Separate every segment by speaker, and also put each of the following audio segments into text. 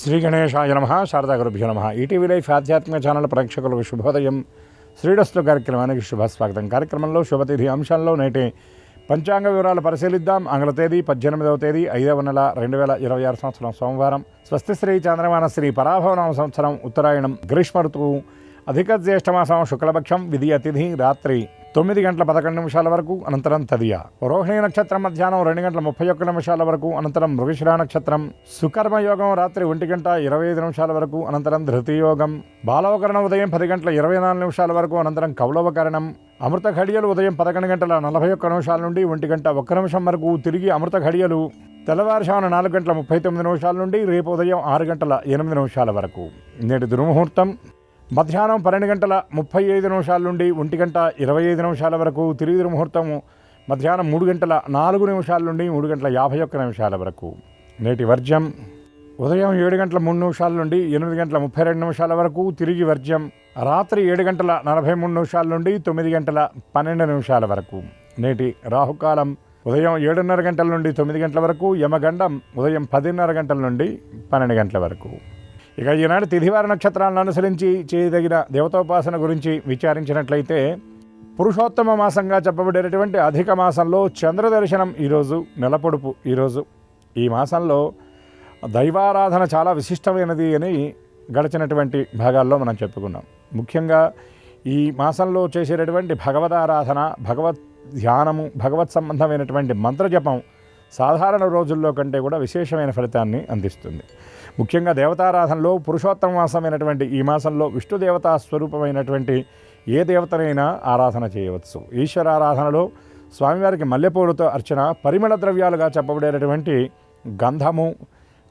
Speaker 1: శ్రీ గణేశాయ నమః. శారదా గురుభ్యో నమః. ఈటీవీ లైఫ్ ఆధ్యాత్మిక ఛానల్ ప్రేక్షకులకు శుభోదయం. శ్రీరస్తు కార్యక్రమానికి శుభస్వాగతం. కార్యక్రమంలో శుభతిథి అంశాల్లో నేటి పంచాంగ వివరాలు పరిశీలిద్దాం. ఆంగ్ల తేదీ 18వ తేదీ 5వ నెల 2026 సంవత్సరం సోమవారం. స్వస్తి శ్రీ చాంద్రమాన శ్రీ పరాభవనామ సంవత్సరం ఉత్తరాయణం గ్రీష్మ ఋతువు అధిక జ్యేష్ఠమాసం శుక్లపక్షం విధియ తిథి రాత్రి 9:11 వరకు అనంతరం తదియ. రోహిణీ నక్షత్రం మధ్యాహ్నం 2:31 వరకు అనంతరం మృగశిర నక్షత్రం. సుకర్మయోగం రాత్రి 1:25 వరకు అనంతరం ధృతియోగం. బాలవకరణం ఉదయం 10:24 వరకు అనంతరం కౌలవకరణం. అమృత ఘడియలు ఉదయం 11:41 నుండి 1:01 వరకు. తిరిగి అమృత ఘడియలు తెల్లవారుజామున 4:39 నుండి రేపు ఉదయం 6:08 వరకు. నేటి దుర్ముహూర్తం మధ్యాహ్నం 12:35 నుండి 1:25 వరకు. తిరిగి దుర్ముహూర్తం మధ్యాహ్నం 3:04 నుండి 3:51 వరకు. నేటి వర్జ్యం ఉదయం 7:03 నుండి 8:32 వరకు. తిరిగి వర్జ్యం రాత్రి 7:43 నుండి 9:12 వరకు. నేటి రాహుకాలం ఉదయం 7:30 నుండి 9 వరకు. యమగండం ఉదయం 10:30 నుండి 12 వరకు. ఇక ఈనాడు తిథివార నక్షత్రాలను అనుసరించి చేయదగిన దేవతోపాసన గురించి విచారించినట్లయితే, పురుషోత్తమ మాసంగా చెప్పబడేటటువంటి అధిక మాసంలో చంద్రదర్శనం ఈరోజు, నెలపొడుపు ఈరోజు. ఈ మాసంలో దైవారాధన చాలా విశిష్టమైనది అని గడిచినటువంటి భాగాల్లో మనం చెప్పుకున్నాం. ముఖ్యంగా ఈ మాసంలో చేసేటటువంటి భగవదారాధన, భగవద్ ధ్యానము, భగవత్ సంబంధమైనటువంటి మంత్రజపం సాధారణ రోజుల్లో కంటే కూడా విశేషమైన ఫలితాన్ని అందిస్తుంది. ముఖ్యంగా దేవతారాధనలో పురుషోత్తమ మాసమైనటువంటి ఈ మాసంలో విష్ణుదేవతా స్వరూపమైనటువంటి ఏ దేవతనైనా ఆరాధన చేయవచ్చు. ఈశ్వరారాధనలో స్వామివారికి మల్లెపూలతో అర్చన, పరిమళ ద్రవ్యాలుగా చెప్పబడేటటువంటి గంధము,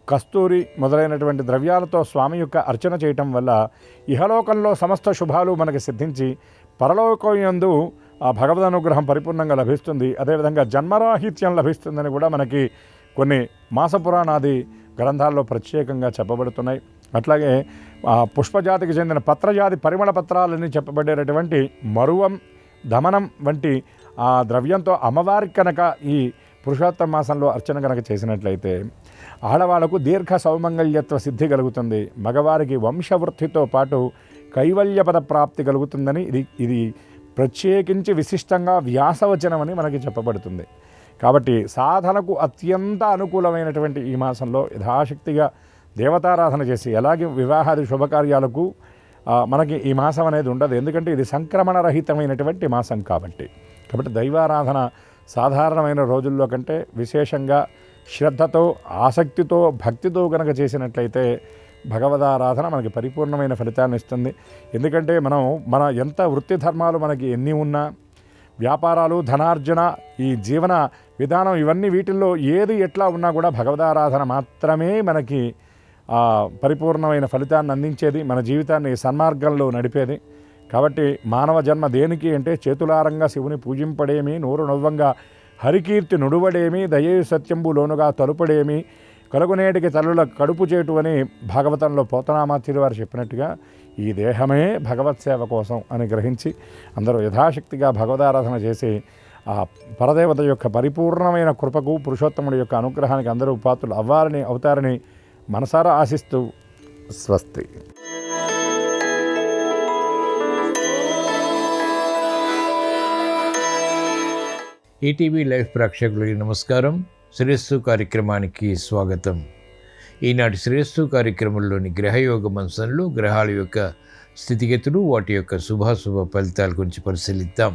Speaker 1: కస్తూరి మొదలైనటువంటి ద్రవ్యాలతో స్వామి యొక్క అర్చన చేయటం వల్ల ఇహలోకంలో సమస్త శుభాలు మనకి సిద్ధించి పరలోకయందు ఆ భగవద్ అనుగ్రహం పరిపూర్ణంగా లభిస్తుంది. అదేవిధంగా జన్మరాహిత్యం లభిస్తుందని కూడా మనకి కొన్ని మాసపురాణాది గ్రంథాల్లో ప్రత్యేకంగా చెప్పబడుతున్నాయి. అట్లాగే పుష్పజాతికి చెందిన పత్రజాతి పరిమళ పత్రాలని చెప్పబడేటటువంటి మరువం, దమనం వంటి ఆ ద్రవ్యంతో అమ్మవారికి కనుక ఈ పురుషోత్తమ మాసంలో అర్చన కనుక చేసినట్లయితే ఆడవాళ్లకు దీర్ఘ సౌమంగళ్యత్వ సిద్ధి కలుగుతుంది. మగవారికి వంశవృద్ధితో పాటు కైవల్యపద ప్రాప్తి కలుగుతుందని ఇది ప్రత్యేకించి విశిష్టంగా వ్యాసవచనమని మనకి చెప్పబడుతుంది. కాబట్టి సాధనకు అత్యంత అనుకూలమైనటువంటి ఈ మాసంలో యథాశక్తిగా దేవతారాధన చేసి, అలాగే వివాహాది శుభకార్యాలకు మనకి ఈ మాసం అనేది ఉండదు. ఎందుకంటే ఇది సంక్రమణ రహితమైనటువంటి మాసం కాబట్టి దైవారాధన సాధారణమైన రోజుల్లో కంటే విశేషంగా శ్రద్ధతో, ఆసక్తితో, భక్తితో కనుక చేసినట్లయితే భగవదారాధన మనకి పరిపూర్ణమైన ఫలితాన్ని ఇస్తుంది. ఎందుకంటే మన ఎంత వృత్తి ధర్మాలు మనకి ఎన్ని ఉన్నా, వ్యాపారాలు, ధనార్జన, ఈ జీవన విధానం, ఇవన్నీ వీటిల్లో ఏది ఎట్లా ఉన్నా కూడా భగవదారాధన మాత్రమే మనకి పరిపూర్ణమైన ఫలితాన్ని అందించేది, మన జీవితాన్ని సన్మార్గంలో నడిపేది. కాబట్టి మానవ జన్మ దేనికి అంటే చేతులారంగా శివుని పూజింపడేమి, నూరు నవ్వంగా హరికీర్తి నుడువడేమి, దయే సత్యంబు లోనుగా తలుపడేమి, కలుగునేటికి తల్లుల కడుపు చేటు అని భాగవతంలో పోతనామాత్యులు వారు చెప్పినట్టుగా ఈ దేహమే భగవత్ సేవ కోసం అని గ్రహించి అందరూ యథాశక్తిగా భగవదారాధన చేసి ఆ పరదేవత యొక్క పరిపూర్ణమైన కృపకు, పురుషోత్తముడి యొక్క అనుగ్రహానికి అందరూ పాత్రులు అవుతారని మనసారా ఆశిస్తూ స్వస్తి.
Speaker 2: ఈటీవీ లైవ్ ప్రేక్షకులకి నమస్కారం. శ్రేయస్సు కార్యక్రమానికి స్వాగతం. ఈనాటి శ్రేయస్సు కార్యక్రమంలోని గ్రహయోగ అంశంలో గ్రహాల యొక్క స్థితిగతులు, వాటి యొక్క శుభాశుభ ఫలితాల గురించి పరిశీలిద్దాం.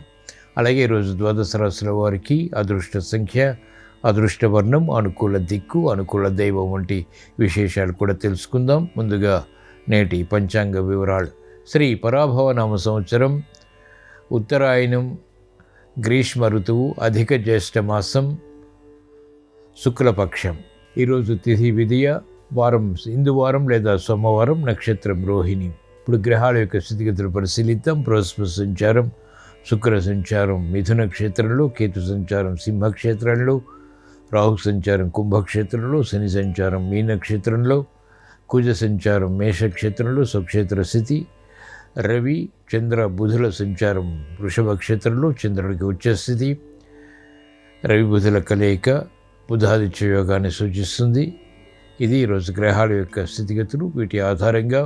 Speaker 2: అలాగే ఈరోజు ద్వాదశ రాశుల వారికి అదృష్ట సంఖ్య, అదృష్ట వర్ణం, అనుకూల దిక్కు, అనుకూల దైవం వంటి విశేషాలు కూడా తెలుసుకుందాం. ముందుగా నేటి పంచాంగ వివరాలు. శ్రీ పరాభవనామ సంవత్సరం ఉత్తరాయణం గ్రీష్మ ఋతువు అధిక జ్యేష్ఠ మాసం శుక్లపక్షం. ఈరోజు తిథి విధియ, వారం హిందువారం లేదా సోమవారం, నక్షత్రం రోహిణి. ఇప్పుడు గ్రహాల యొక్క స్థితిగతులు పరిశీలిద్దాం. బృహస్పతి సంచారం, శుక్ర సంచారం మిథున క్షేత్రంలో, కేతు సంచారం సింహక్షేత్రంలో, రాహు సంచారం కుంభక్షేత్రంలో, శని సంచారం మీనక్షేత్రంలో, కుజ సంచారం మేషక్షేత్రంలో స్వక్షేత్ర స్థితి, రవి చంద్ర బుధుల సంచారం వృషభ క్షేత్రంలో, చంద్రుడికి ఉచ్చస్థితి. రవి బుధుల కలయిక బుధాదిత్య యోగాన్ని సూచిస్తుంది. ఇది ఈరోజు గ్రహాల యొక్క స్థితిగతులు. వీటి ఆధారంగా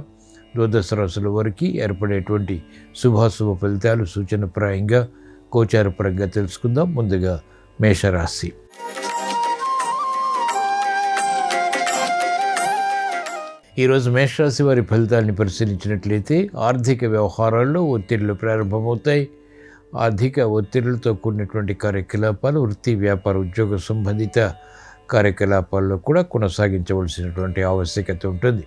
Speaker 2: ద్వాదశ రాశుల వరకు ఏర్పడేటువంటి శుభాశుభ ఫలితాలు సూచనప్రాయంగా గోచారపరంగా తెలుసుకుందాం. ముందుగా మేషరాశి. ఈరోజు మేషరాశి వారి ఫలితాన్ని పరిశీలించినట్లయితే ఆర్థిక వ్యవహారాల్లో ఒత్తిళ్లు ప్రారంభమవుతాయి. అధిక ఒత్తిళ్లతో కూడినటువంటి కార్యకలాపాలు వృత్తి, వ్యాపార, ఉద్యోగ సంబంధిత కార్యకలాపాల్లో కూడా కొనసాగించవలసినటువంటి ఆవశ్యకత ఉంటుంది.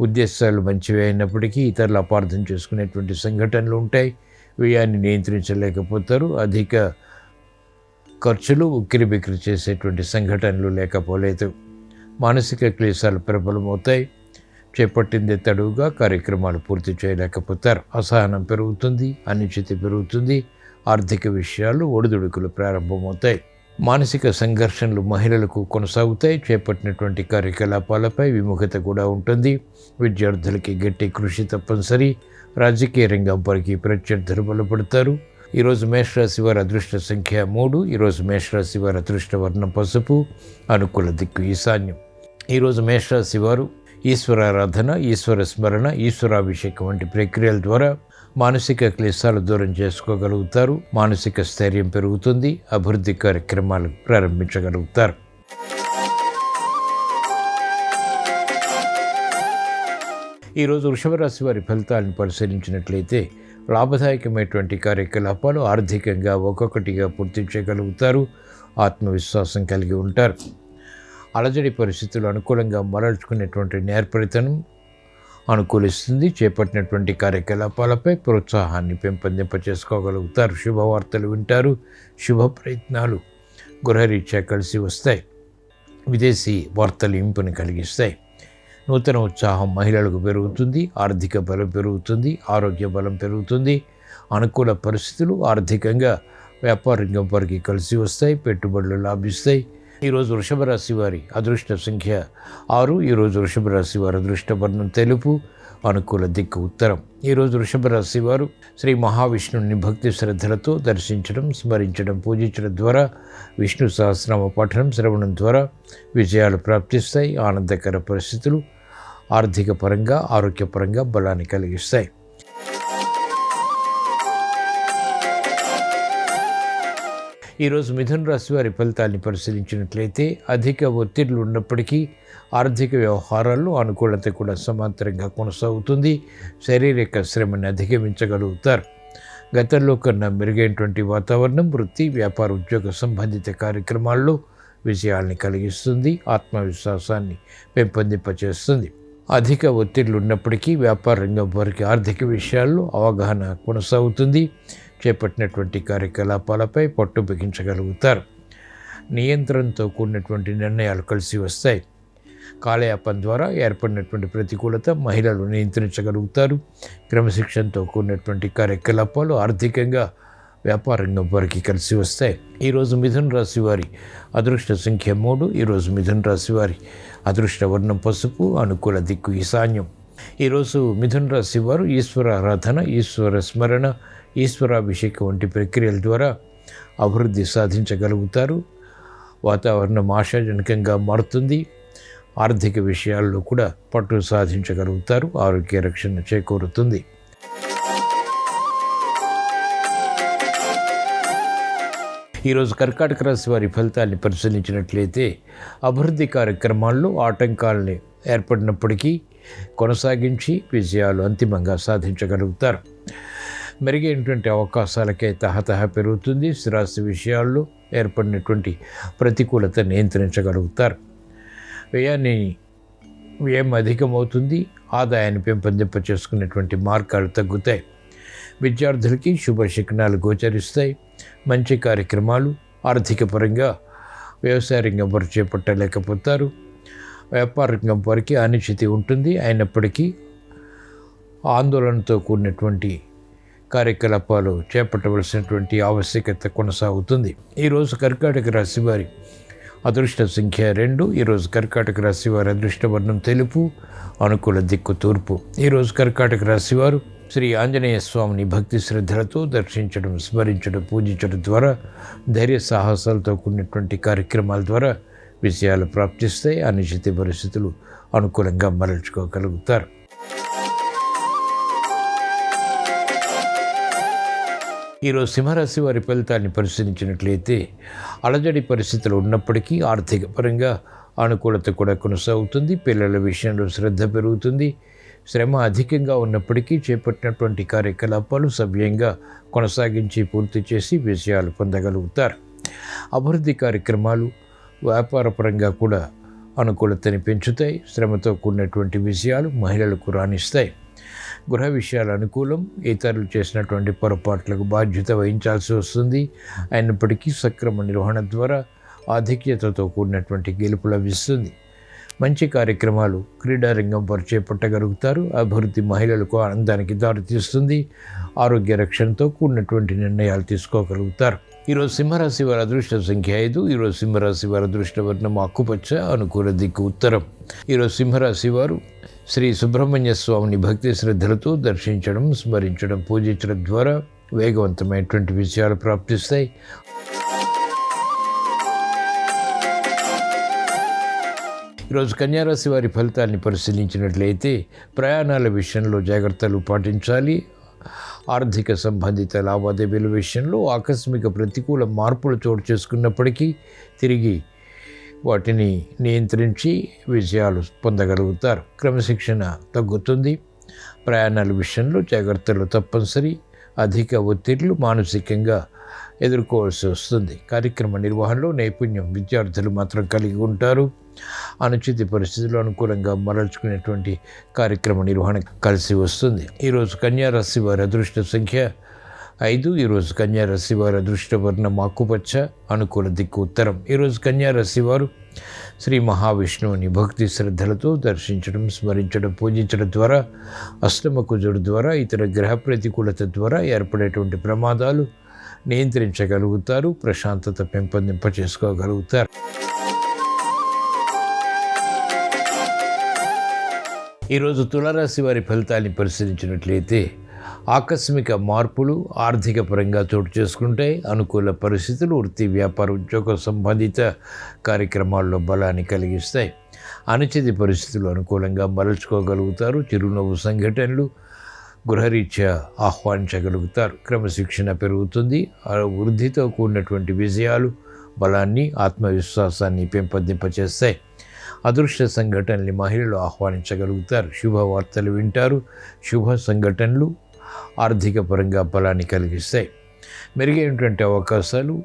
Speaker 2: ఉద్దేశాలు మంచివి అయినప్పటికీ ఇతరులు అపార్థం చేసుకునేటువంటి సంఘటనలు ఉంటాయి. వ్యయాన్ని నియంత్రించలేకపోతారు. అధిక ఖర్చులు ఉక్కిరిబిక్కిరి చేసేటువంటి సంఘటనలు లేకపోలేదు. మానసిక క్లేశాలు ప్రబలమవుతాయి. చేపట్టిందే తడువుగా కార్యక్రమాలు పూర్తి చేయలేకపోతారు. అసహనం పెరుగుతుంది, అనిశ్చితి పెరుగుతుంది. ఆర్థిక విషయాలు ఒడిదుడుకులు ప్రారంభమవుతాయి. మానసిక సంఘర్షణలు మహిళలకు కొనసాగుతాయి. చేపట్టినటువంటి కార్యకలాపాలపై విముఖత కూడా ఉంటుంది. విద్యార్థులకి గట్టి కృషి తప్పనిసరి. రాజకీయ రంగం వారికి ప్రత్యర్థులు బలపడతారు. ఈరోజు మేషరాశి వారి అదృష్ట సంఖ్య 3. ఈరోజు మేషరాశి వారి అదృష్ట వర్ణం పసుపు. అనుకూల దిక్కు ఈశాన్యం. ఈరోజు మేషరాశి వారు ఈశ్వరారాధన, ఈశ్వర స్మరణ, ఈశ్వరాభిషేకం వంటి ప్రక్రియల ద్వారా మానసిక క్లేశాలు దూరం చేసుకోగలుగుతారు. మానసిక స్థైర్యం పెరుగుతుంది. అభివృద్ధి కార్యక్రమాలు ప్రారంభించగలుగుతారు. ఈరోజు వృషభ రాశి వారి ఫలితాలను పరిశీలించినట్లయితే లాభదాయకమైనటువంటి కార్యకలాపాలు ఆర్థికంగా ఒక్కొక్కటిగా పూర్తి చేయగలుగుతారు. ఆత్మవిశ్వాసం కలిగి ఉంటారు. అలజడి పరిస్థితులు అనుకూలంగా మరల్చుకునేటువంటి నేర్పరితనం అనుకూలిస్తుంది. చేపట్టినటువంటి కార్యకలాపాలపై ప్రోత్సాహాన్ని పెంపొందింపచేసుకోగలుగుతారు. శుభవార్తలు వింటారు. శుభ ప్రయత్నాలు గృహరీత్యా కలిసి వస్తాయి. విదేశీ వార్తలు ఇంపుని కలిగిస్తాయి. నూతన ఉత్సాహం మహిళలకు పెరుగుతుంది. ఆర్థిక బలం పెరుగుతుంది. ఆరోగ్య బలం పెరుగుతుంది. అనుకూల పరిస్థితులు ఆర్థికంగా వ్యాపార రంగం వారికి కలిసి వస్తాయి. పెట్టుబడులు లాభిస్తాయి. ఈరోజు వృషభ రాశి వారి అదృష్ట సంఖ్య 6. ఈరోజు వృషభ రాశి వారి అదృష్ట వర్ణం తెలుపు. అనుకూల దిక్కు ఉత్తరం. ఈరోజు వృషభ రాశి వారు శ్రీ మహావిష్ణుని భక్తి శ్రద్ధలతో దర్శించడం, స్మరించడం, పూజించడం ద్వారా విష్ణు సహస్రనామ పఠనం, శ్రవణం ద్వారా విజయాలు ప్రాప్తిస్తాయి. ఆనందకర పరిస్థితులు ఆర్థిక పరంగా, ఆరోగ్యపరంగా బలాన్ని కలిగిస్తాయి. ఈరోజు మిథున రాశి వారి ఫలితాన్ని పరిశీలించినట్లయితే అధిక ఒత్తిళ్లు ఉన్నప్పటికీ ఆర్థిక వ్యవహారాల్లో అనుకూలత కూడా సమాంతరంగా కొనసాగుతుంది. శారీరక శ్రమని అధిగమించగలుగుతారు. గతంలో కన్నా మెరుగైనటువంటి వాతావరణం వృత్తి, వ్యాపార, ఉద్యోగ సంబంధిత కార్యక్రమాల్లో విజయాల్ని కలిగిస్తుంది. ఆత్మవిశ్వాసాన్ని పెంపొందింపచేస్తుంది. అధిక ఒత్తిళ్లు ఉన్నప్పటికీ వ్యాపార రంగం వారికి ఆర్థిక విషయాల్లో అవగాహన కొనసాగుతుంది. చేపట్టినటువంటి కార్యకలాపాలపై పట్టు బిగించగలుగుతారు. నియంత్రణతో కూడినటువంటి నిర్ణయాలు కలిసి వస్తాయి. కాలయాపన ద్వారా ఏర్పడినటువంటి ప్రతికూలత మహిళలు నియంత్రించగలుగుతారు. క్రమశిక్షణతో కూడినటువంటి కార్యకలాపాలు ఆర్థికంగా వ్యాపార రంగం వారికి కలిసి వస్తాయి. ఈరోజు మిథున రాశి వారి అదృష్ట సంఖ్య 3. ఈరోజు మిథున రాశి వారి అదృష్ట వర్ణం పసుపు. అనుకూల దిక్కు ఈశాన్యం. ఈరోజు మిథున రాశి వారు ఈశ్వర ఆరాధన, ఈశ్వర స్మరణ, ఈశ్వరాభిషేకం వంటి ప్రక్రియల ద్వారా అభివృద్ధి సాధించగలుగుతారు. వాతావరణం ఆశాజనకంగా మారుతుంది. ఆర్థిక విషయాల్లో కూడా పట్టు సాధించగలుగుతారు. ఆరోగ్య రక్షణ చేకూరుతుంది. ఈరోజు కర్కాటక రాశి వారి ఫలితాన్ని పరిశీలించినట్లయితే అభివృద్ధి కార్యక్రమాల్లో ఆటంకాలని ఏర్పడినప్పటికీ కొనసాగించి విజయాలు అంతిమంగా సాధించగలుగుతారు. మెరుగైనటువంటి అవకాశాలకై తహతహ పెరుగుతుంది. స్థిరాస్తి విషయాల్లో ఏర్పడినటువంటి ప్రతికూలత నియంత్రించగలుగుతారు. వ్యయం అధికమవుతుంది. ఆదాయాన్ని పెంపొందింప చేసుకునేటువంటి మార్గాలు తగ్గుతాయి. విద్యార్థులకి శుభ శకునాలు గోచరిస్తాయి. మంచి కార్యక్రమాలు ఆర్థిక పరంగా వ్యవసాయ రంగం వారు చేపట్టలేకపోతారు. వ్యాపార రంగం వారికి అనిశ్చితి ఉంటుంది. అయినప్పటికీ ఆందోళనతో కూడినటువంటి కార్యకలాపాలు చేపట్టవలసినటువంటి ఆవశ్యకత కొనసాగుతుంది. ఈరోజు కర్కాటక రాశి వారి అదృష్ట సంఖ్య 2. ఈరోజు కర్కాటక రాశి వారి అదృష్ట వర్ణం తెలుపు. అనుకూల దిక్కు తూర్పు. ఈరోజు కర్కాటక రాశి వారు శ్రీ ఆంజనేయ స్వామిని భక్తి శ్రద్ధలతో దర్శించడం, స్మరించడం, పూజించడం ద్వారా ధైర్య సాహసాలతో కూడినటువంటి కార్యక్రమాల ద్వారా విషయాలు ప్రాప్తిస్తాయి. అనిశ్చిత పరిస్థితులు అనుకూలంగా మరల్చుకోగలుగుతారు. ఈరోజు సింహరాశి వారి ఫలితాన్ని పరిశీలించినట్లయితే అలజడి పరిస్థితులు ఉన్నప్పటికీ ఆర్థిక పరంగా అనుకూలత కూడా కొనసాగుతుంది. పిల్లల విషయంలో శ్రద్ధ పెరుగుతుంది. శ్రమ అధికంగా ఉన్నప్పటికీ చేపట్టినటువంటి కార్యకలాపాలు సవ్యంగా కొనసాగించి పూర్తి చేసి విజయాలు పొందగలుగుతారు. అభివృద్ధి కార్యక్రమాలు వ్యాపారపరంగా కూడా అనుకూలతని పెంచుతాయి. శ్రమతో కూడినటువంటి విజయాలు మహిళలకు రాణిస్తాయి. గృహ విషయాలు అనుకూలం. ఇతరులు చేసినటువంటి పొరపాట్లకు బాధ్యత వహించాల్సి వస్తుంది. అయినప్పటికీ సక్రమ నిర్వహణ ద్వారా ఆధిక్యతతో కూడినటువంటి గెలుపు లభిస్తుంది. మంచి కార్యక్రమాలు క్రీడారంగం వారు చేపట్టగలుగుతారు. అభివృద్ధి మహిళలకు ఆనందానికి దారితీస్తుంది. ఆరోగ్య రక్షణతో కూడినటువంటి నిర్ణయాలు తీసుకోగలుగుతారు. ఈరోజు సింహరాశి వారి అదృష్ట సంఖ్య 5. ఈరోజు సింహరాశి వారి అదృష్ట వర్ణం ఆకుపచ్చ, అనుకూల దిక్కు ఉత్తరం. ఈరోజు సింహరాశి వారు శ్రీ సుబ్రహ్మణ్య స్వామిని భక్తి శ్రద్ధలతో దర్శించడం, స్మరించడం, పూజించడం ద్వారా వేగవంతమైనటువంటి విజయాలు ప్రాప్తిస్తాయి. ఈరోజు కన్యారాశి వారి ఫలితాన్ని పరిశీలించినట్లయితే ప్రయాణాల విషయంలో జాగ్రత్తలు పాటించాలి. ఆర్థిక సంబంధిత లావాదేవీల విషయంలో ఆకస్మిక ప్రతికూల మార్పులు చోటు చేసుకున్నప్పటికీ తిరిగి వాటిని నియంత్రించి విజయాలు పొందగలుగుతారు. క్రమశిక్షణ తగ్గుతుంది. ప్రయాణాల విషయంలో జాగ్రత్తలు తప్పనిసరి. అధిక ఒత్తిళ్లు మానసికంగా ఎదుర్కోవాల్సి వస్తుంది. కార్యక్రమ నిర్వహణలో నైపుణ్యం విద్యార్థులు మాత్రం కలిగి ఉంటారు. అనుచిత పరిస్థితులు అనుకూలంగా మరల్చుకునేటువంటి కార్యక్రమ నిర్వహణ కలిసి వస్తుంది. ఈరోజు కన్యారాశి వారి అదృష్ట సంఖ్య 5. ఈరోజు కన్యారాశి వారి అదృష్ట వర్ణం ఆకుపచ్చ, అనుకూల దిక్కు ఉత్తరం. ఈరోజు కన్యారాశి వారు శ్రీ మహావిష్ణువుని భక్తి శ్రద్ధలతో దర్శించడం, స్మరించడం, పూజించడం ద్వారా అష్టమ కుజుడు ద్వారా ఇతర గ్రహ ప్రతికూలత ద్వారా ఏర్పడేటువంటి ప్రమాదాలు నియంత్రించగలుగుతారు. ప్రశాంతత పెంపొందింప చేసుకోగలుగుతారు. ఈరోజు తులారాశి వారి ఫలితాన్ని పరిశీలించినట్లయితే ఆకస్మిక మార్పులు ఆర్థిక పరంగా చోటు చేసుకుంటాయి. అనుకూల పరిస్థితులు వృత్తి, వ్యాపార, ఉద్యోగ సంబంధిత కార్యక్రమాల్లో బలాన్ని కలిగిస్తాయి. అనుచిత పరిస్థితులు అనుకూలంగా మరల్చుకోగలుగుతారు. చిరునవ్వు సంఘటనలు గృహరీత్యా ఆహ్వానించగలుగుతారు. క్రమశిక్షణ పెరుగుతుంది. వృద్ధితో కూడినటువంటి విజయాలు బలాన్ని, ఆత్మవిశ్వాసాన్ని పెంపొందింపచేస్తాయి. అదృష్ట సంఘటనల్ని మహిళలు ఆహ్వానించగలుగుతారు. శుభవార్తలు వింటారు. శుభ సంఘటనలు ఆర్థిక పరంగా బలాన్ని కలిగిస్తాయి. మెరుగైనటువంటి అవకాశాలు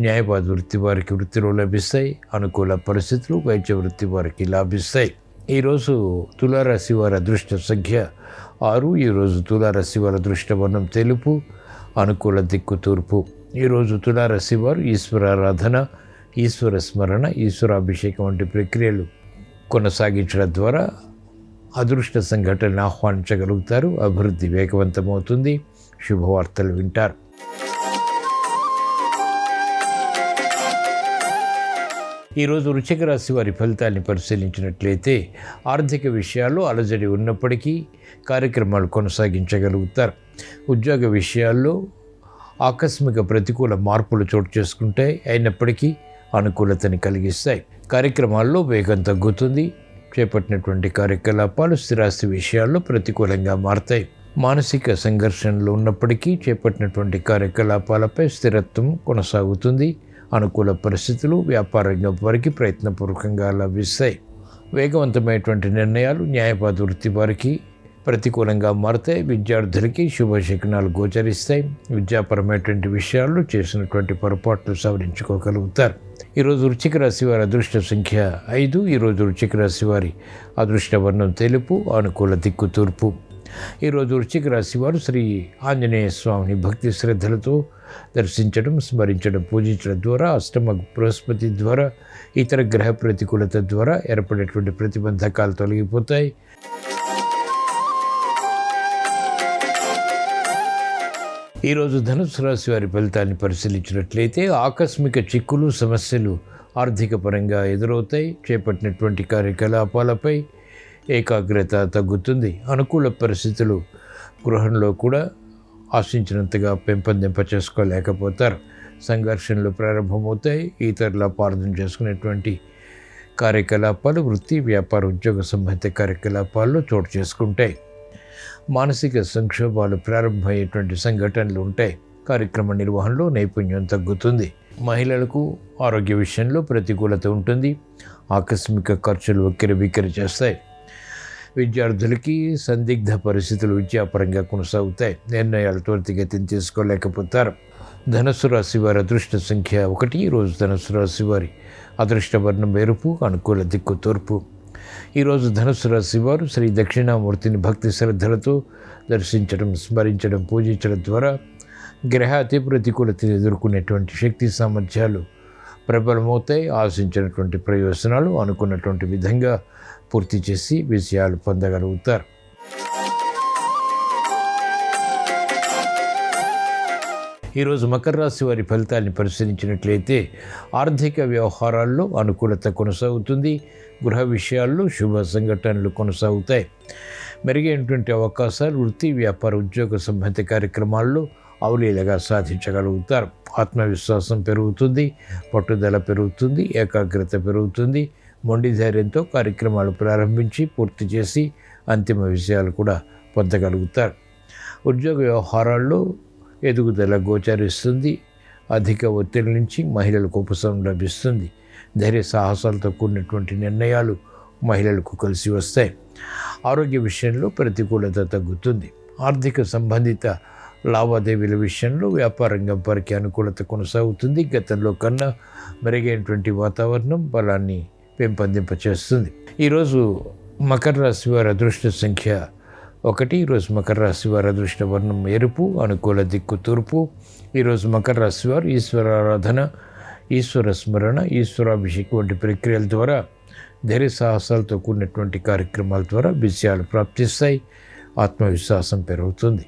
Speaker 2: న్యాయవాద వృత్తి వారికి వృత్తిలో లభిస్తాయి. అనుకూల పరిస్థితులు వైద్య వృత్తి వారికి లాభిస్తాయి. ఈరోజు తులారాశి వారి అదృష్ట సంఖ్య 6. ఈరోజు తులారాశి వారి అదృష్ట వర్ణం తెలుపు, అనుకూల దిక్కు తూర్పు. ఈరోజు తులారాశి వారు ఈశ్వరారాధన, ఈశ్వర స్మరణ, ఈశ్వరాభిషేకం వంటి ప్రక్రియలు కొనసాగించడం ద్వారా అదృష్ట సంఘటనలు ఆహ్వానించగలుగుతారు. అభివృద్ధి వేగవంతమవుతుంది. శుభవార్తలు వింటారు. ఈరోజు వృశ్చిక రాశి వారి ఫలితాన్ని పరిశీలించినట్లయితే ఆర్థిక విషయాల్లో అలజడి ఉన్నప్పటికీ కార్యక్రమాలు కొనసాగించగలుగుతారు. ఉద్యోగ విషయాల్లో ఆకస్మిక ప్రతికూల మార్పులు చోటు చేసుకుంటాయి. అయినప్పటికీ అనుకూలతని కలిగిస్తాయి. కార్యక్రమాల్లో వేగం తగ్గుతుంది. చేపట్టినటువంటి కార్యకలాపాలు స్థిరాస్తి విషయాల్లో ప్రతికూలంగా మారతాయి. మానసిక సంఘర్షణలు ఉన్నప్పటికీ చేపట్టినటువంటి కార్యకలాపాలపై స్థిరత్వం కొనసాగుతుంది. అనుకూల పరిస్థితులు వ్యాపార రంగం వారికి ప్రయత్నపూర్వకంగా లభిస్తాయి. వేగవంతమైనటువంటి నిర్ణయాలు న్యాయవాద వృత్తి వారికి ప్రతికూలంగా మారతాయి. విద్యార్థులకి శుభశకునాలు గోచరిస్తాయి. విద్యాపరమైనటువంటి విషయాల్లో చేసినటువంటి పొరపాట్లు సవరించుకోగలుగుతారు. ఈరోజు వృశ్చిక రాశి వారి అదృష్ట సంఖ్య 5. ఈరోజు వృశ్చిక రాశి వారి అదృష్ట వర్ణం తెలుపు, అనుకూల దిక్కు తూర్పు. ఈరోజు వృశ్చిక రాశి వారు శ్రీ ఆంజనేయ స్వామిని భక్తి శ్రద్ధలతో దర్శించడం, స్మరించడం, పూజించడం ద్వారా అష్టమ బృహస్పతి ద్వారా ఇతర గ్రహ ప్రతికూలత ద్వారా ఏర్పడేటువంటి ప్రతిబంధకాలు తొలగిపోతాయి. ఈరోజు ధనుసు రాశి వారి ఫలితాన్ని పరిశీలించినట్లయితే ఆకస్మిక చిక్కులు, సమస్యలు ఆర్థిక పరంగా ఎదురవుతాయి. చేపట్టినటువంటి కార్యకలాపాలపై ఏకాగ్రత తగ్గుతుంది. అనుకూల పరిస్థితులు గృహంలో కూడా ఆశించినంతగా పెంపొందింప చేసుకోలేకపోతారు. సంఘర్షణలు ప్రారంభమవుతాయి. ఇతరుల అపార్థం చేసుకునేటువంటి కార్యకలాపాలు వృత్తి, వ్యాపార, ఉద్యోగ సంబంధిత కార్యకలాపాల్లో చోటు చేసుకుంటాయి. మానసిక సంక్షోభాలు ప్రారంభమయ్యేటువంటి సంఘటనలు ఉంటాయి. కార్యక్రమ నిర్వహణలో నైపుణ్యం తగ్గుతుంది. మహిళలకు ఆరోగ్య విషయంలో ప్రతికూలత ఉంటుంది. ఆకస్మిక ఖర్చులు ఉక్కిరిబిక్కిరి చేస్తాయి. విద్యార్థులకి సందిగ్ధ పరిస్థితులు విద్యాపరంగా కొనసాగుతాయి. నిర్ణయాలు త్వరితగతిని తీసుకోలేకపోతారు. ధనుస్సు రాశి వారి అదృష్ట సంఖ్య 1. ఈరోజు ధనుస్సు రాశి వారి అదృష్ట వర్ణం ఎరుపు, అనుకూల దిక్కు తూర్పు. ఈరోజు ధనుస్సు రాశి వారు శ్రీ దక్షిణామూర్తిని భక్తి శ్రద్ధలతో దర్శించడం, స్మరించడం, పూజించడం ద్వారా గ్రహ అతి ప్రతికూలతను ఎదుర్కొనేటువంటి శక్తి సామర్థ్యాలు ప్రబలమవుతాయి. ఆశించినటువంటి ప్రయోజనాలు అనుకున్నటువంటి విధంగా పూర్తి చేసి విజయాలు పొందగలుగుతారు. ఈరోజు మకర రాశి వారి ఫలితాన్ని పరిశీలించినట్లయితే ఆర్థిక వ్యవహారాల్లో అనుకూలత కొనసాగుతుంది. గృహ విషయాల్లో శుభ సంఘటనలు కొనసాగుతాయి. మెరుగైనటువంటి అవకాశాలు వృత్తి, వ్యాపార, ఉద్యోగ సంబంధిత కార్యక్రమాల్లో అవలీలగా సాధించగలుగుతారు. ఆత్మవిశ్వాసం పెరుగుతుంది, పట్టుదల పెరుగుతుంది, ఏకాగ్రత పెరుగుతుంది. మొండి ధైర్యంతో కార్యక్రమాలు ప్రారంభించి పూర్తి చేసి అంతిమ విజయాలు కూడా పొందగలుగుతారు. ఉద్యోగ వ్యవహారాల్లో ఎదుగుదల గోచరిస్తుంది. అధిక ఒత్తిడి నుంచి మహిళలకు ఉపశమనం లభిస్తుంది. ధైర్య సాహసాలతో కూడినటువంటి నిర్ణయాలు మహిళలకు కలిసి వస్తాయి. ఆరోగ్య విషయంలో ప్రతికూలత తగ్గుతుంది. ఆర్థిక సంబంధిత లావాదేవీల విషయంలో వ్యాపార రంగం వారికి అనుకూలత కొనసాగుతుంది. గతంలో కన్నా మెరుగైనటువంటి వాతావరణం బలాన్ని పెంపొందింపచేస్తుంది. ఈరోజు మకర రాశి వారి అదృష్ట సంఖ్య 1. ఈరోజు మకర రాశి వారి అదృష్ట వర్ణం ఎరుపు, అనుకూల దిక్కు తూర్పు. ఈరోజు మకర రాశి వారు ఈశ్వర ఆరాధన, ఈశ్వర స్మరణ, ఈశ్వరాభిషేకం వంటి ప్రక్రియల ద్వారా ధైర్య సాహసాలతో కూడినటువంటి కార్యక్రమాల ద్వారా విజయాలు ప్రాప్తిస్తాయి. ఆత్మవిశ్వాసం పెరుగుతుంది.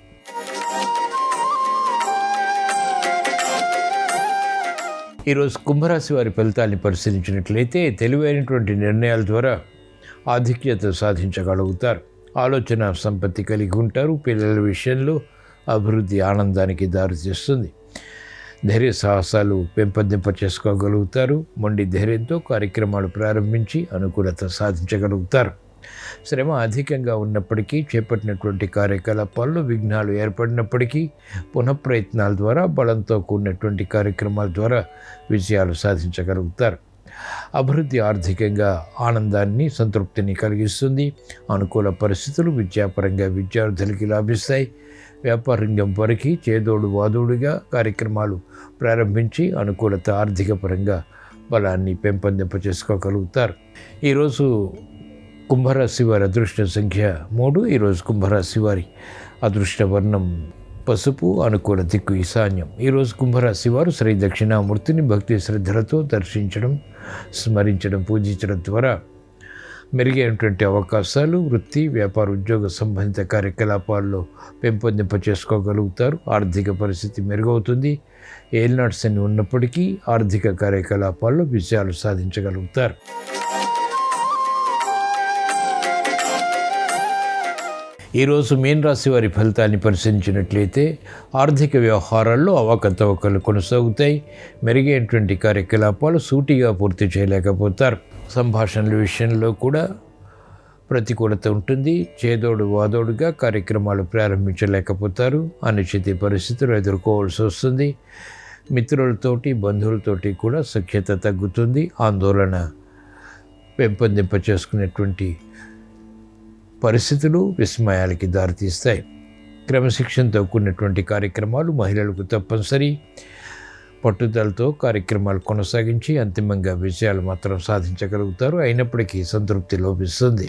Speaker 2: ఈరోజు కుంభరాశి వారి ఫలితాన్ని పరిశీలించినట్లయితే తెలివైనటువంటి నిర్ణయాల ద్వారా ఆధిక్యత సాధించగలుగుతారు. ఆలోచన సంపత్తి కలిగి ఉంటారు. పిల్లల విషయంలో అభివృద్ధి ఆనందానికి దారితీస్తుంది. ధైర్య సాహసాలు పెంపొందింప చేసుకోగలుగుతారు. మొండి ధైర్యంతో కార్యక్రమాలు ప్రారంభించి అనుకూలత సాధించగలుగుతారు. శ్రమ అధికంగా ఉన్నప్పటికీ చేపట్టినటువంటి కార్యకలాపాల్లో విఘ్నాలు ఏర్పడినప్పటికీ పునఃప్రయత్నాల ద్వారా బలంతో కూడినటువంటి కార్యక్రమాల ద్వారా విజయాలు సాధించగలుగుతారు. అభివృద్ధి ఆర్థికంగా ఆనందాన్ని, సంతృప్తిని కలిగిస్తుంది. అనుకూల పరిస్థితులు విద్యాపరంగా విద్యార్థులకి లాభిస్తాయి. వ్యాపార రంగం వారికి చేదోడు వాదోడుగా కార్యక్రమాలు ప్రారంభించి అనుకూలత ఆర్థిక పరంగా బలాన్ని పెంపొందింప చేసుకోగలుగుతారు. ఈరోజు కుంభరాశి వారి అదృష్ట సంఖ్య 3. ఈరోజు కుంభరాశి వారి అదృష్ట వర్ణం పసుపు, అనుకూల దిక్కు ఈశాన్యం. ఈరోజు కుంభరాశి వారు శ్రీ దక్షిణామూర్తిని భక్తి శ్రద్ధలతో దర్శించడం, స్మరించడం, పూజించడం ద్వారా మెరుగైనటువంటి అవకాశాలు వృత్తి, వ్యాపార, ఉద్యోగ సంబంధిత కార్యకలాపాల్లో పెంపొందింప చేసుకోగలుగుతారు. ఆర్థిక పరిస్థితి మెరుగవుతుంది. ఏలినాటి శని ఉన్నప్పటికీ ఆర్థిక కార్యకలాపాల్లో విజయాలు సాధించగలుగుతారు. ఈరోజు మీన రాశి వారి ఫలితాన్ని పరిశీలించినట్లయితే ఆర్థిక వ్యవహారాల్లో అవకతవకలు కొనసాగుతాయి. మెరుగైనటువంటి కార్యకలాపాలు సూటిగా పూర్తి చేయలేకపోతారు. సంభాషణల విషయంలో కూడా ప్రతికూలత ఉంటుంది. చేదోడు వాదోడుగా కార్యక్రమాలు ప్రారంభించలేకపోతారు. అనిశ్చిత పరిస్థితులు ఎదుర్కోవాల్సి వస్తుంది. మిత్రులతోటి, బంధువులతోటి కూడా సఖ్యత తగ్గుతుంది. ఆందోళన పెంపొందింప చేసుకునేటువంటి పరిస్థితులు విస్మయాలకి దారితీస్తాయి. క్రమశిక్షణతో కూడినటువంటి కార్యక్రమాలు మహిళలకు తప్పనిసరి. పట్టుదలతో కార్యక్రమాలు కొనసాగించి అంతిమంగా విజయాలు మాత్రం సాధించగలుగుతారు. అయినప్పటికీ సంతృప్తి లోపిస్తుంది.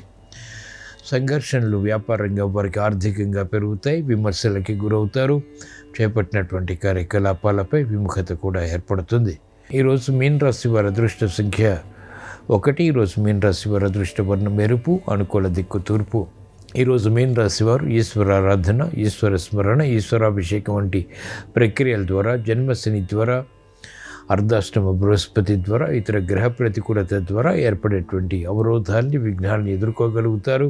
Speaker 2: సంఘర్షణలు వ్యాపార రంగం వారికి ఆర్థికంగా పెరుగుతాయి. విమర్శలకి గురవుతారు. చేపట్టినటువంటి కార్యకలాపాలపై విముఖత కూడా ఏర్పడుతుంది. ఈరోజు మీన రాశి వారి అదృష్ట సంఖ్య 1. ఈరోజు మీన రాశి వారి అదృష్ట వర్ణం ఎరుపు, అనుకూల దిక్కు తూర్పు. ఈరోజు మీన రాశి వారు ఈశ్వర ఆరాధన, ఈశ్వర స్మరణ, ఈశ్వరాభిషేకం వంటి ప్రక్రియల ద్వారా, జన్మశని ద్వారా, అర్ధాష్టమ బృహస్పతి ద్వారా, ఇతర గ్రహ ప్రతికూలత ద్వారా ఏర్పడేటువంటి అవరోధాన్ని, విఘ్నాలను ఎదుర్కోగలుగుతారు.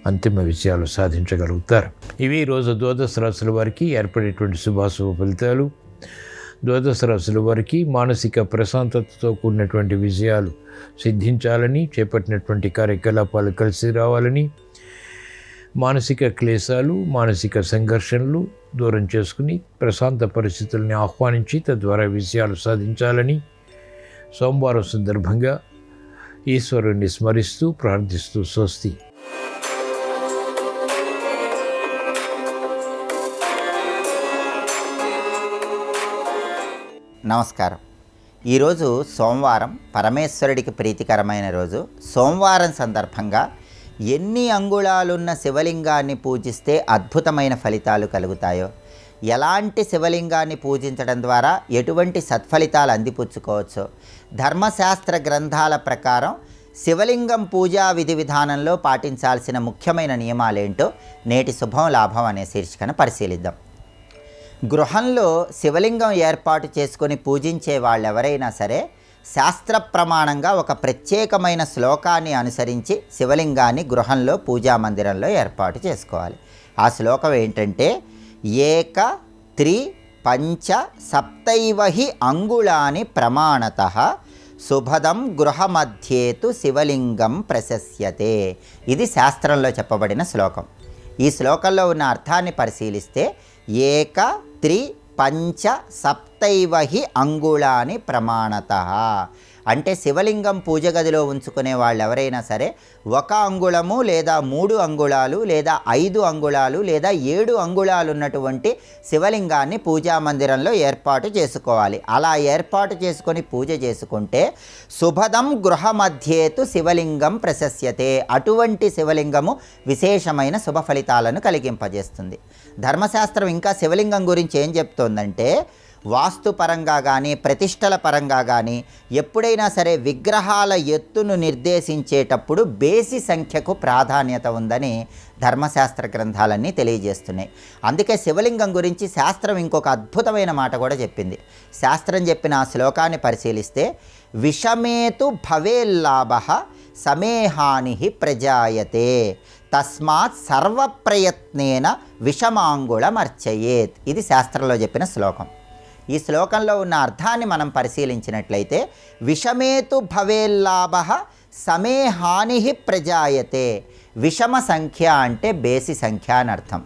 Speaker 2: అంతిమ విజయాలు సాధించగలుగుతారు. ఇవి ఈరోజు ద్వాదశ రాశుల వారికి ఏర్పడేటువంటి శుభాశుభ ఫలితాలు. ద్వాదశ రాశుల వారికి మానసిక ప్రశాంతతతో కూడినటువంటి విజయాలు సిద్ధించాలని, చేపట్టినటువంటి కార్యకలాపాలు కలిసి రావాలని, మానసిక క్లేశాలు, మానసిక సంఘర్షణలు దూరం చేసుకుని ప్రశాంత పరిస్థితుల్ని ఆహ్వానించి తద్వారా విజయాలు సాధించాలని సోమవారం సందర్భంగా ఈశ్వరుణ్ణి స్మరిస్తూ ప్రార్థిస్తూ స్వస్తి.
Speaker 3: నమస్కారం. ఈరోజు సోమవారం, పరమేశ్వరుడికి ప్రీతికరమైన రోజు. సోమవారం సందర్భంగా ఎన్ని అంగుళాలున్న శివలింగాన్ని పూజిస్తే అద్భుతమైన ఫలితాలు కలుగుతాయో, ఎలాంటి శివలింగాన్ని పూజించడం ద్వారా ఎటువంటి సత్ఫలితాలు అందిపుచ్చుకోవచ్చో, ధర్మశాస్త్ర గ్రంథాల ప్రకారం శివలింగం పూజా విధి విధానంలో పాటించాల్సిన ముఖ్యమైన నియమాలేంటో నేటి శుభం లాభం అనే శీర్షికను పరిశీలిద్దాం. గృహంలో శివలింగం ఏర్పాటు చేసుకొని పూజించే వాళ్ళెవరైనా సరే శాస్త్ర ప్రమాణంగా ఒక ప్రత్యేకమైన శ్లోకాన్ని అనుసరించి శివలింగాన్ని గృహంలో పూజా మందిరంలో ఏర్పాటు చేసుకోవాలి. ఆ శ్లోకం ఏంటంటే, ఏక త్రి పంచ సప్తైవహి అంగుళాని ప్రమాణతః శుభదం గృహమధ్యేతు శివలింగం ప్రశస్యతే. ఇది శాస్త్రంలో చెప్పబడిన శ్లోకం. ఈ శ్లోకంలో ఉన్న అర్థాన్ని పరిశీలిస్తే, ఏక త్రి పంచ సప్తైవహి అంగుళాని ప్రమాణతః అంటే శివలింగం పూజ గదిలో ఉంచుకునే వాళ్ళు ఎవరైనా సరే 1 అంగుళము లేదా 3 అంగుళాలు లేదా 5 అంగుళాలు లేదా 7 అంగుళాలు ఉన్నటువంటి శివలింగాన్ని పూజా మందిరంలో ఏర్పాటు చేసుకోవాలి. అలా ఏర్పాటు చేసుకొని పూజ చేసుకుంటే శుభదం గృహమధ్యేతు శివలింగం ప్రశస్యతే. అటువంటి శివలింగము విశేషమైన శుభ ఫలితాలను కలిగింపజేస్తుంది. ధర్మశాస్త్రం ఇంకా శివలింగం గురించి ఏం చెప్తోందంటే, వాస్తుపరంగా కానీ ప్రతిష్టల పరంగా కానీ ఎప్పుడైనా సరే విగ్రహాల ఎత్తును నిర్దేశించేటప్పుడు బేసి సంఖ్యకు ప్రాధాన్యత ఉందని ధర్మశాస్త్ర గ్రంథాలన్నీ తెలియజేస్తున్నాయి. అందుకే శివలింగం గురించి శాస్త్రం ఇంకొక అద్భుతమైన మాట కూడా చెప్పింది. శాస్త్రం చెప్పిన ఆ శ్లోకాన్ని పరిశీలిస్తే, విషమేతు భవేల్లాభః సమేహాని ప్రజాయతే తస్మాత్ సర్వప్రయత్నేన విషమాంగుళమర్చయేత్. ఇది శాస్త్రంలో చెప్పిన శ్లోకం. ఈ శ్లోకంలో ఉన్న అర్థాన్ని మనం పరిశీలించినట్లయితే, విషమేతు భవేల్లాభః సమే హాని ప్రజాయతే. విషమ సంఖ్య అంటే బేసి సంఖ్య అని అర్థం,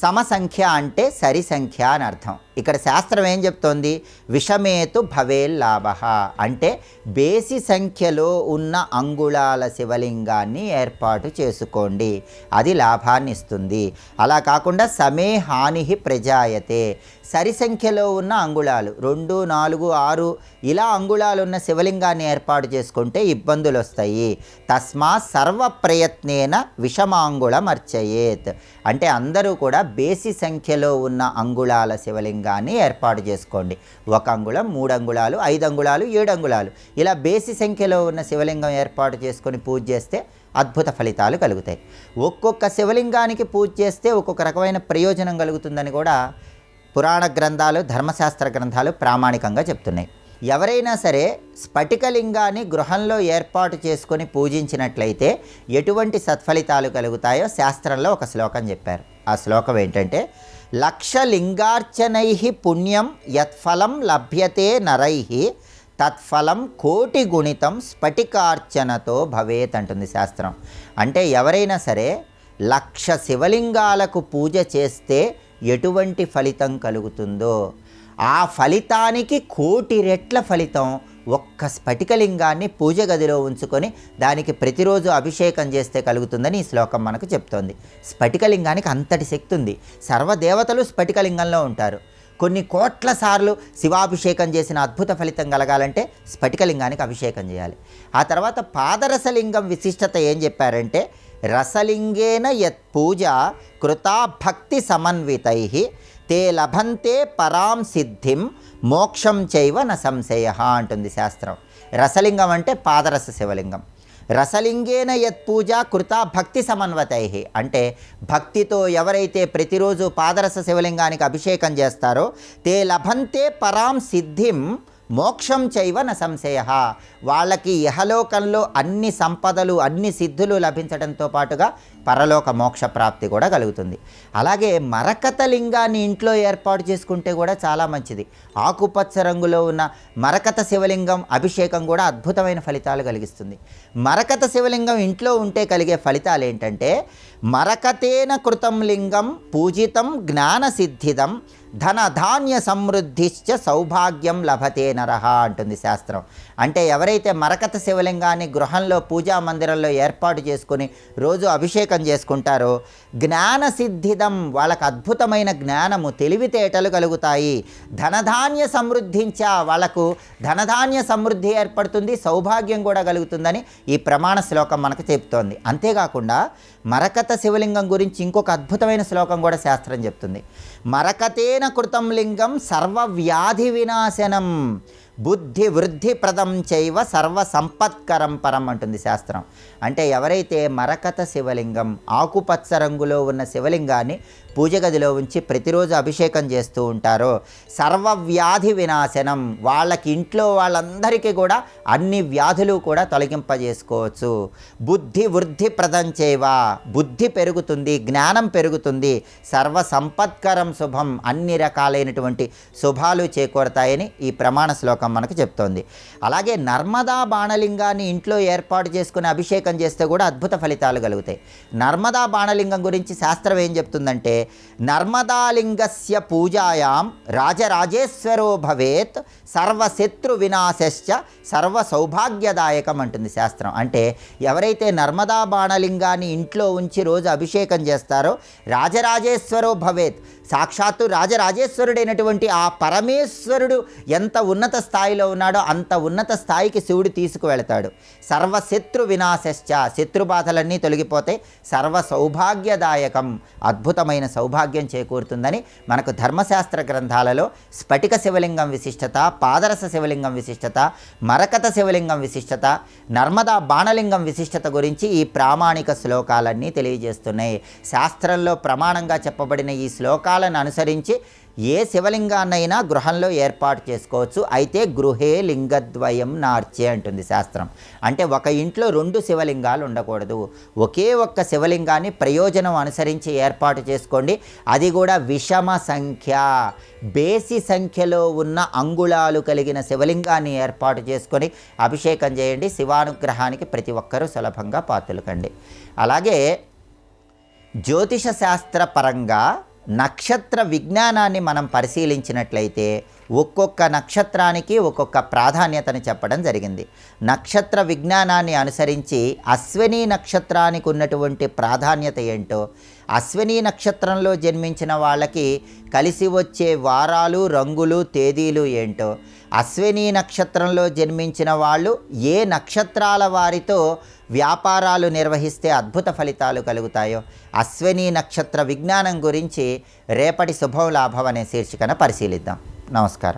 Speaker 3: సమసంఖ్య అంటే సరి సంఖ్య అని అర్థం. ఇక్కడ శాస్త్రం ఏం చెప్తోంది, విషమేతు భవేల్లాభః అంటే బేసి సంఖ్యలో ఉన్న అంగుళాల శివలింగాన్ని ఏర్పాటు చేసుకోండి, అది లాభాన్ని ఇస్తుంది. అలా కాకుండా సమే హాని ప్రజాయతే, సరి సంఖ్యలో ఉన్న అంగుళాలు 2, 4, 6 ఇలా అంగుళాలు ఉన్న శివలింగాన్ని ఏర్పాటు చేసుకుంటే ఇబ్బందులు వస్తాయి. తస్మాత్ సర్వ ప్రయత్నేన విషమాంగుళం అర్చయేత్ అంటే అందరూ కూడా బేసి సంఖ్యలో ఉన్న అంగుళాల శివలింగాన్ని ఏర్పాటు చేసుకోండి. 1 అంగుళం, 3 అంగుళాలు, 5 అంగుళాలు, 7 అంగుళాలు ఇలా బేసి సంఖ్యలో ఉన్న శివలింగం ఏర్పాటు చేసుకొని పూజ చేస్తే అద్భుత ఫలితాలు కలుగుతాయి. ఒక్కొక్క శివలింగానికి పూజ చేస్తే ఒక్కొక్క రకమైన ప్రయోజనం కలుగుతుందని కూడా పురాణ గ్రంథాలు, ధర్మశాస్త్ర గ్రంథాలు ప్రామాణికంగా చెప్తున్నాయి. ఎవరైనా సరే స్ఫటికలింగాన్ని గృహంలో ఏర్పాటు చేసుకొని పూజించినట్లయితే ఎటువంటి సత్ఫలితాలు కలుగుతాయో శాస్త్రంలో ఒక శ్లోకం చెప్పారు. ఆ శ్లోకం ఏంటంటే, లక్షలింగార్చనై పుణ్యం యత్ఫలం లభ్యతే నరై తత్ఫలం కోటి గుణితం స్ఫటికార్చనతో భవేత్ అంటుంది శాస్త్రం. అంటే ఎవరైనా సరే 1,00,000 శివలింగాలకు పూజ చేస్తే ఎటువంటి ఫలితం కలుగుతుందో ఆ ఫలితానికి 1,000,000 రెట్ల ఫలితం ఒక్క స్ఫటికలింగాన్ని పూజ గదిలో ఉంచుకొని దానికి ప్రతిరోజు అభిషేకం చేస్తే కలుగుతుందని ఈ శ్లోకం మనకు చెప్తోంది. స్ఫటికలింగానికి అంతటి శక్తి ఉంది. సర్వదేవతలు స్ఫటికలింగంలో ఉంటారు. కొన్ని కోట్ల సార్లు శివాభిషేకం చేసిన అద్భుత ఫలితం కలగాలంటే స్ఫటికలింగానికి అభిషేకం చేయాలి. ఆ తర్వాత పాదరసలింగం విశిష్టత ఏం చెప్పారంటే, రసలింగేన యత్ పూజ కృతా భక్తి సమన్వితై తే లభంతే పరాం సిద్ధిం మోక్షం చైవ న సంశయ అంటుంది శాస్త్రం. రసలింగం అంటే పాదరస శివలింగం. రసలింగేన యత్ పూజ కృతా భక్తి సమన్వతై అంటే భక్తితో ఎవరైతే ప్రతిరోజు పాదరస శివలింగానికి అభిషేకం చేస్తారో తే లభంతే పరాం సిద్ధిం మోక్షం చైవ న సంశయ వాళ్ళకి ఇహలోకంలో అన్ని సంపదలు అన్ని సిద్ధులు లభించడంతో పాటుగా పరలోక మోక్ష ప్రాప్తి కూడా కలుగుతుంది. అలాగే మరకత లింగాన్ని ఇంట్లో ఏర్పాటు చేసుకుంటే కూడా చాలా మంచిది. ఆకుపచ్చ రంగులో ఉన్న మరకత శివలింగం అభిషేకం కూడా అద్భుతమైన ఫలితాలు కలిగిస్తుంది. మరకత శివలింగం ఇంట్లో ఉంటే కలిగే ఫలితాలు ఏంటంటే, మరకతేన కృతం లింగం పూజితం జ్ఞానసిద్ధిదం ధనధాన్య సమృద్ధిశ్చ సౌభాగ్యం లభతే నరహ అంటుంది శాస్త్రం. అంటే ఎవరైతే మరకత శివలింగాన్ని గృహంలో పూజా మందిరంలో ఏర్పాటు చేసుకుని రోజు అభిషేకం చేసుకుంటారో జ్ఞానసిద్ధిదం, వాళ్ళకు అద్భుతమైన జ్ఞానము తెలివితేటలు కలుగుతాయి. ధనధాన్య సమృద్ధించ, వాళ్ళకు ధనధాన్య సమృద్ధి ఏర్పడుతుంది, సౌభాగ్యం కూడా కలుగుతుందని ఈ ప్రమాణ శ్లోకం మనకు చెప్తోంది. అంతేకాకుండా మరకత శివలింగం గురించి ఇంకొక అద్భుతమైన శ్లోకం కూడా శాస్త్రం చెప్తుంది. మరకతేన కృతం లింగం సర్వవ్యాధి వినాశనం బుద్ధి వృద్ధి ప్రదం చైవ సర్వ సంపత్కరం పరం అంటుంది శాస్త్రం. అంటే ఎవరైతే మరకత శివలింగం ఆకుపచ్చ రంగులో ఉన్న శివలింగాన్ని పూజ గదిలో ఉంచి ప్రతిరోజు అభిషేకం చేస్తూ ఉంటారో సర్వవ్యాధి వినాశనం, వాళ్ళకి ఇంట్లో వాళ్ళందరికీ కూడా అన్ని వ్యాధులు కూడా తొలగింపజేసుకోవచ్చు. బుద్ధి వృద్ధి ప్రదం చైవ, బుద్ధి పెరుగుతుంది, జ్ఞానం పెరుగుతుంది. సర్వ సంపత్కరం శుభం, అన్ని రకాలైనటువంటి శుభాలు చేకూరతాయని ఈ ప్రమాణ శ్లోకం మనకు చెప్తోంది. అలాగే నర్మదా బాణలింగాన్ని ఇంట్లో ఏర్పాటు చేసుకుని అభిషేకం చేస్తే కూడా అద్భుత ఫలితాలు కలుగుతాయి. నర్మదా బాణలింగం గురించి శాస్త్రం ఏం చెప్తుందంటే, నర్మదాలింగస్య పూజాయాం రాజరాజేశ్వరో భవేత్ సర్వశత్రు వినాశశ్చ సర్వ సౌభాగ్యదాయకం అంటుంది శాస్త్రం. అంటే ఎవరైతే నర్మదా బాణలింగాన్ని ఇంట్లో ఉంచి రోజు అభిషేకం చేస్తారో రాజరాజేశ్వరో భవేత్, సాక్షాత్తు రాజరాజేశ్వరుడైనటువంటి ఆ పరమేశ్వరుడు ఎంత ఉన్నత స్థాయిలో ఉన్నాడో అంత ఉన్నత స్థాయికి శివుడు తీసుకువెళతాడు. సర్వశత్రు వినాశశ్చ, శత్రుబాధలన్నీ తొలగిపోతాయి. సర్వ సౌభాగ్యదాయకం, అద్భుతమైన సౌభాగ్యం చేకూరుతుందని మనకు ధర్మశాస్త్ర గ్రంథాలలో స్ఫటిక శివలింగం విశిష్టత, పాదరస శివలింగం విశిష్టత, మరకత శివలింగం విశిష్టత, నర్మదా బాణలింగం విశిష్టత గురించి ఈ ప్రామాణిక శ్లోకాలన్నీ తెలియజేస్తున్నాయి. శాస్త్రంలో ప్రమాణంగా చెప్పబడిన ఈ శ్లోకాలను అనుసరించి ఏ శివలింగాన్నైనా గృహంలో ఏర్పాటు చేసుకోవచ్చు. అయితే గృహే లింగద్వయం నార్చే అంటుంది శాస్త్రం. అంటే ఒక ఇంట్లో 2 శివలింగాలు ఉండకూడదు. ఒకే ఒక్క శివలింగాన్ని ప్రయోజనం అనుసరించి ఏర్పాటు చేసుకోండి. అది కూడా విషమ సంఖ్య, బేసి సంఖ్యలో ఉన్న అంగుళాలు కలిగిన శివలింగాన్ని ఏర్పాటు చేసుకొని అభిషేకం చేయండి. శివానుగ్రహానికి ప్రతి ఒక్కరూ సులభంగా పాత్రలు కండి. అలాగే జ్యోతిష శాస్త్ర పరంగా నక్షత్ర విజ్ఞానాన్ని మనం పరిశీలించినట్లయితే ఒక్కొక్క నక్షత్రానికి ఒక్కొక్క ప్రాధాన్యతను చెప్పడం జరిగింది. నక్షత్ర విజ్ఞానాన్ని అనుసరించి అశ్విని నక్షత్రానికి ఉన్నటువంటి ప్రాధాన్యత ఏంటో, అశ్విని నక్షత్రంలో జన్మించిన వాళ్ళకి కలిసి వచ్చే వారాలు, రంగులు, తేదీలు ఏంటో, అశ్విని నక్షత్రంలో జన్మించిన వాళ్ళు ఏ నక్షత్రాల వారితో వ్యాపారాలు నిర్వహిస్తే అద్భుత ఫలితాలు కలుగుతాయో, అశ్విని నక్షత్ర విజ్ఞానం గురించి రేపటి శుభం లాభం అనే శీర్షికన పరిశీలిద్దాం. నమస్కారం.